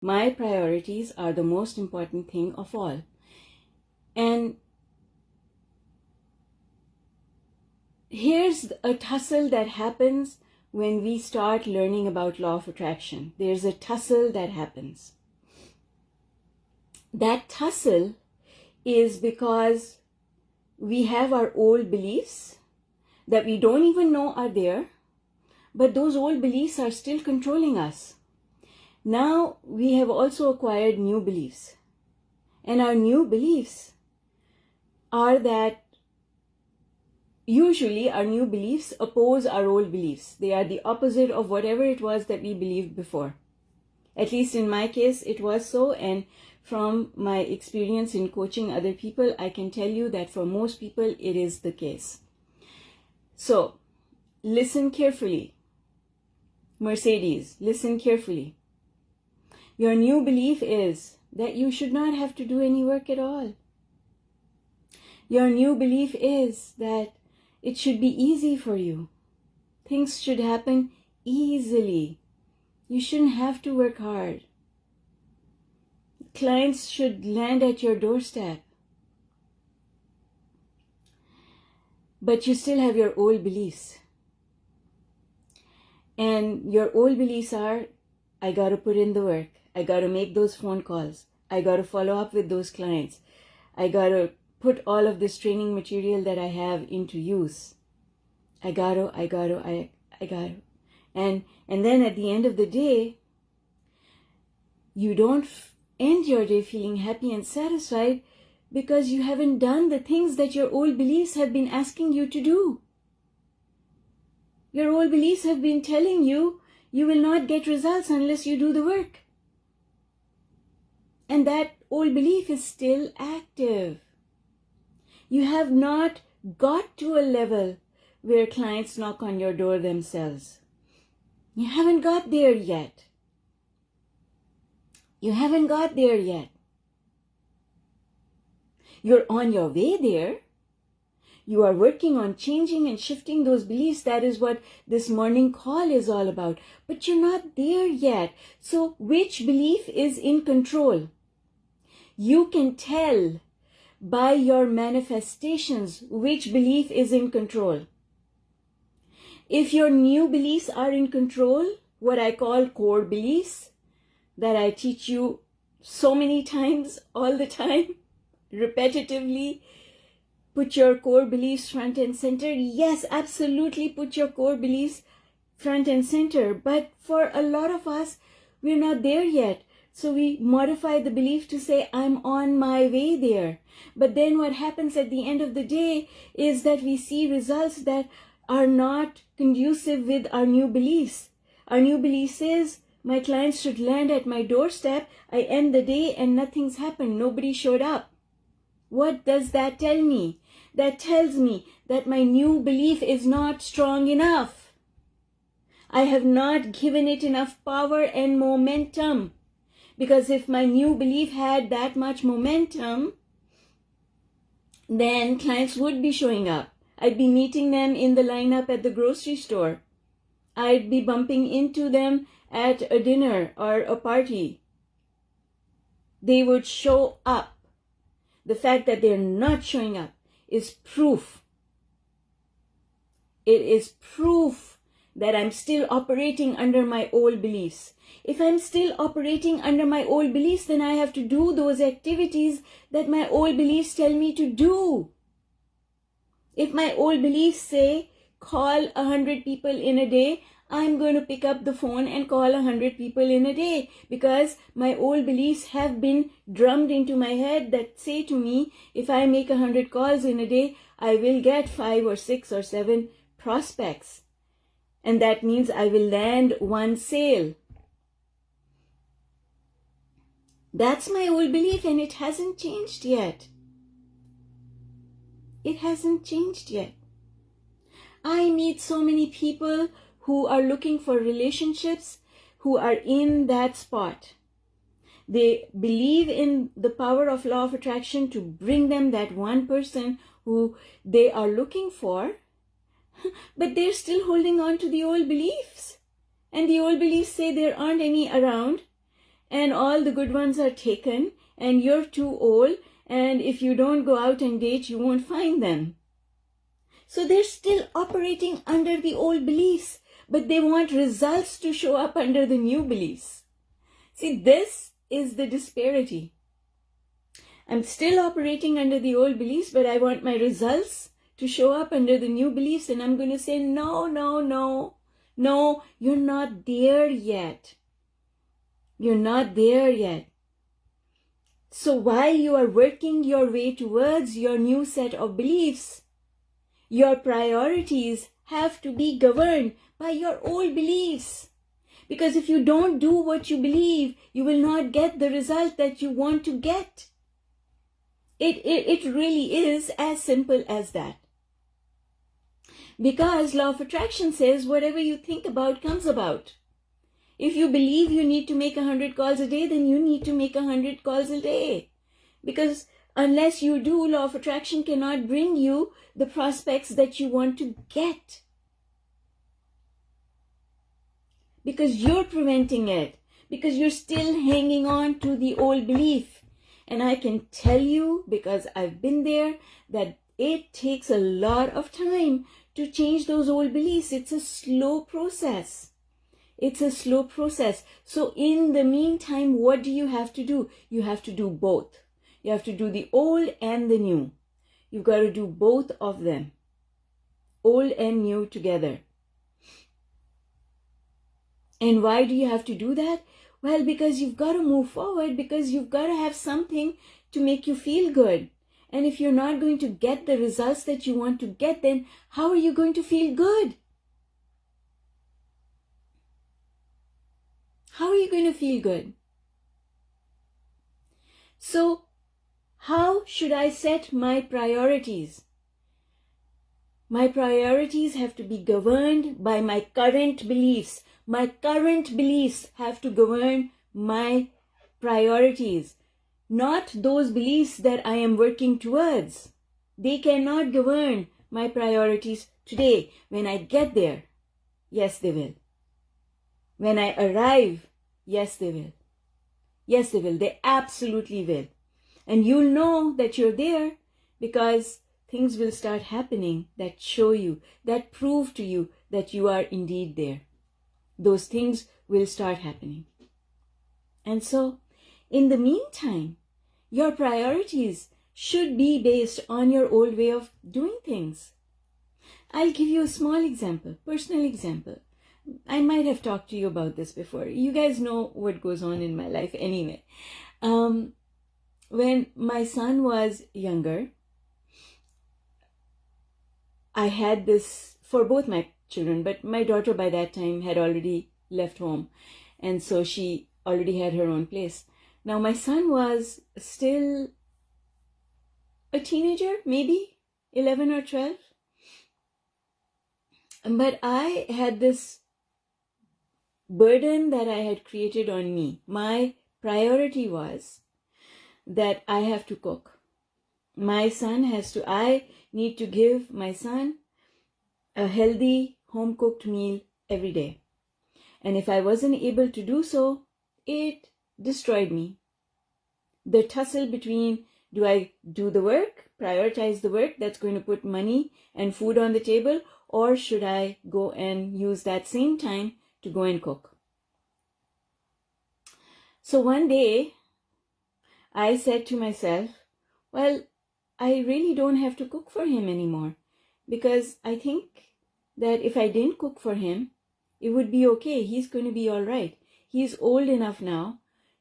My priorities are the most important thing of all. And here's a tussle that happens when we start learning about law of attraction. There's a tussle that happens. That tussle is because we have our old beliefs that we don't even know are there, but those old beliefs are still controlling us. Now we have also acquired new beliefs. And our new beliefs are that usually our new beliefs oppose our old beliefs. They are the opposite of whatever it was that we believed before. At least in my case, it was so. And from my experience in coaching other people, I can tell you that for most people, it is the case. So, listen carefully. Mercedes, listen carefully. Your new belief is that you should not have to do any work at all. Your new belief is that it should be easy for you. Things should happen easily. You shouldn't have to work hard. Clients should land at your doorstep. But you still have your old beliefs. And your old beliefs are, I got to put in the work. I got to make those phone calls. I got to follow up with those clients. I got to put all of this training material that I have into use. I got to. And then at the end of the day, you don't end your day feeling happy and satisfied because you haven't done the things that your old beliefs have been asking you to do. Your old beliefs have been telling you, you will not get results unless you do the work. And that old belief is still active. You have not got to a level where clients knock on your door themselves. You haven't got there yet. You haven't got there yet. You're on your way there. You are working on changing and shifting those beliefs. That is what this morning call is all about. But you're not there yet. So which belief is in control? You can tell by your manifestations which belief is in control. If your new beliefs are in control, what I call core beliefs, that I teach you so many times, all the time, repetitively, put your core beliefs front and center. Yes, absolutely put your core beliefs front and center. But for a lot of us, we're not there yet. So we modify the belief to say, I'm on my way there. But then what happens at the end of the day is that we see results that are not conducive with our new beliefs. Our new belief says, my clients should land at my doorstep. I end the day and nothing's happened. Nobody showed up. What does that tell me? That tells me that my new belief is not strong enough. I have not given it enough power and momentum. Because if my new belief had that much momentum, then clients would be showing up. I'd be meeting them in the lineup at the grocery store. I'd be bumping into them at a dinner or a party. They would show up. The fact that they're not showing up is proof. It is proof that I'm still operating under my old beliefs. If I'm still operating under my old beliefs, then I have to do those activities that my old beliefs tell me to do. If my old beliefs say, call 100 people in a day, I'm going to pick up the phone and call 100 people in a day because my old beliefs have been drummed into my head that say to me, if I make 100 calls in a day, I will get 5 or 6 or 7 prospects. And that means I will land one sale. That's my old belief and it hasn't changed yet. It hasn't changed yet. I meet so many people who are looking for relationships who are in that spot. They believe in the power of law of attraction to bring them that one person who they are looking for, but they're still holding on to the old beliefs. And the old beliefs say there aren't any around. and all the good ones are taken, and you're too old, and if you don't go out and date, you won't find them. So they're still operating under the old beliefs, but they want results to show up under the new beliefs. See, this is the disparity. I'm still operating under the old beliefs, but I want my results to show up under the new beliefs, and I'm going to say, no, you're not there yet. You're not there yet. So while you are working your way towards your new set of beliefs, your priorities have to be governed by your old beliefs. Because if you don't do what you believe, you will not get the result that you want to get. It really is as simple as that. Because law of attraction says whatever you think about comes about. If you believe you need to make 100 calls a day, then you need to make 100 calls a day. Because unless you do, law of attraction cannot bring you the prospects that you want to get. Because you're preventing it. Because you're still hanging on to the old belief. And I can tell you, because I've been there, that it takes a lot of time to change those old beliefs. It's a slow process. It's a slow process. So in the meantime, what do you have to do? You have to do both. You have to do the old and the new. You've got to do both of them. Old and new together. And why do you have to do that? Well, because you've got to move forward, because you've got to have something to make you feel good. And if you're not going to get the results that you want to get, then how are you going to feel good? How are you going to feel good? So, how should I set my priorities? My priorities have to be governed by my current beliefs. My current beliefs have to govern my priorities, not those beliefs that I am working towards. They cannot govern my priorities today. When I get there, yes, they will. When I arrive, yes, they will. Yes, they will. They absolutely will. And you'll know that you're there because things will start happening that show you, that prove to you that you are indeed there. Those things will start happening. And so, in the meantime, your priorities should be based on your old way of doing things. I'll give you a small example, personal example. I might have talked to you about this before. You guys know what goes on in my life anyway. When my son was younger, I had this for both my children, but my daughter by that time had already left home, and so she already had her own place. Now my son was still a teenager, maybe 11 or 12, but I had this burden that I had created on me. My priority was that I have to cook. I need to give my son a healthy home-cooked meal every day. And if I wasn't able to do so, it destroyed me. The tussle between, do I do the work, prioritize the work that's going to put money and food on the table, or should I go and use that same time to go and cook? So one day, I said to myself, well, I really don't have to cook for him anymore, because I think that if I didn't cook for him, it would be okay. He's going to be all right. He's old enough now.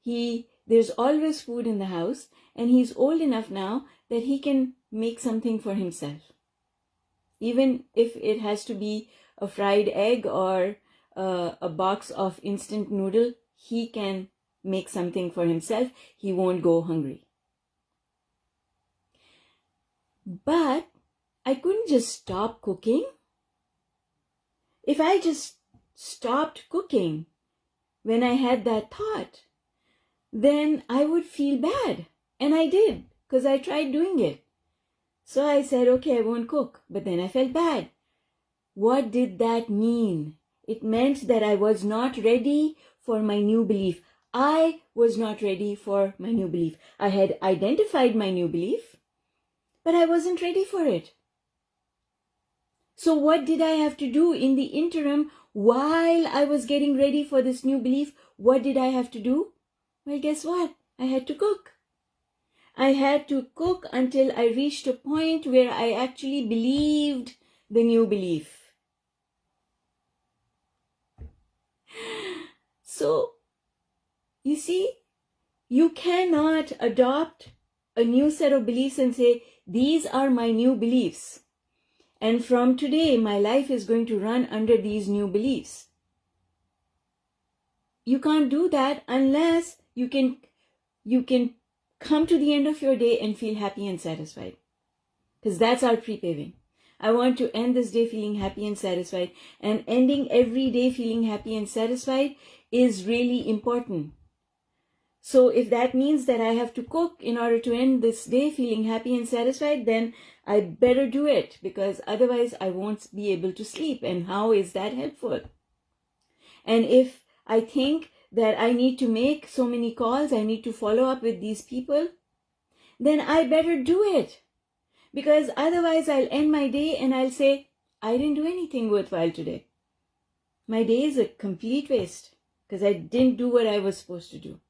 There's always food in the house, and he's old enough now that he can make something for himself. Even if it has to be a fried egg or a box of instant noodle, he can make something for himself. He won't go hungry. But I couldn't just stop cooking. If I just stopped cooking when I had that thought, then I would feel bad. And I did, because I tried doing it. So I said, okay, I won't cook. But then I felt bad. What did that mean? It meant that I was not ready for my new belief. I was not ready for my new belief. I had identified my new belief, but I wasn't ready for it. So what did I have to do in the interim while I was getting ready for this new belief? What did I have to do? Well, guess what? I had to cook. I had to cook until I reached a point where I actually believed the new belief. So, you see, you cannot adopt a new set of beliefs and say, these are my new beliefs. And from today, my life is going to run under these new beliefs. You can't do that unless you can come to the end of your day and feel happy and satisfied. Because that's our pre-paving. I want to end this day feeling happy and satisfied. And ending every day feeling happy and satisfied is really important. So if that means that I have to cook in order to end this day feeling happy and satisfied, then I better do it, because otherwise I won't be able to sleep. And how is that helpful? And if I think that I need to make so many calls, I need to follow up with these people, then I better do it. Because otherwise I'll end my day and I'll say, I didn't do anything worthwhile today. My day is a complete waste because I didn't do what I was supposed to do.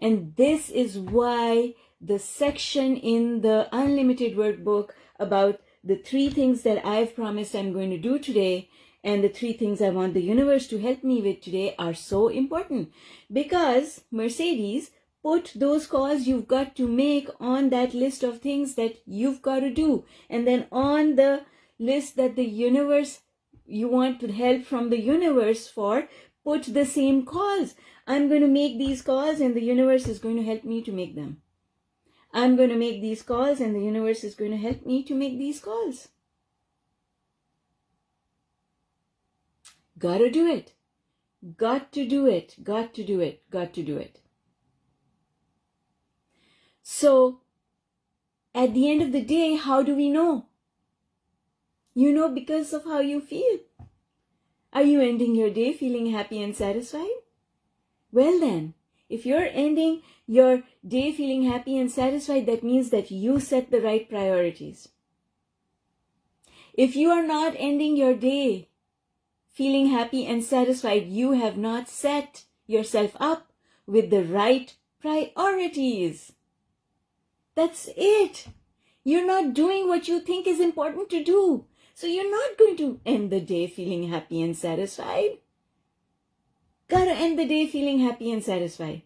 And this is why the section in the Unlimited Workbook about the 3 things that I've promised I'm going to do today and the 3 things I want the universe to help me with today are so important. Because, Mercedes, put those calls you've got to make on that list of things that you've got to do. And then on the list that the universe, you want help from the universe for, put the same calls. I'm going to make these calls and the universe is going to help me to make them. I'm going to make these calls and the universe is going to help me to make these calls. Gotta do it. Got to do it. Got to do it. Got to do it. So, at the end of the day, how do we know? You know because of how you feel. Are you ending your day feeling happy and satisfied? Well then, if you're ending your day feeling happy and satisfied, that means that you set the right priorities. If you are not ending your day feeling happy and satisfied, you have not set yourself up with the right priorities. That's it. You're not doing what you think is important to do. So you're not going to end the day feeling happy and satisfied. Gotta end the day feeling happy and satisfied.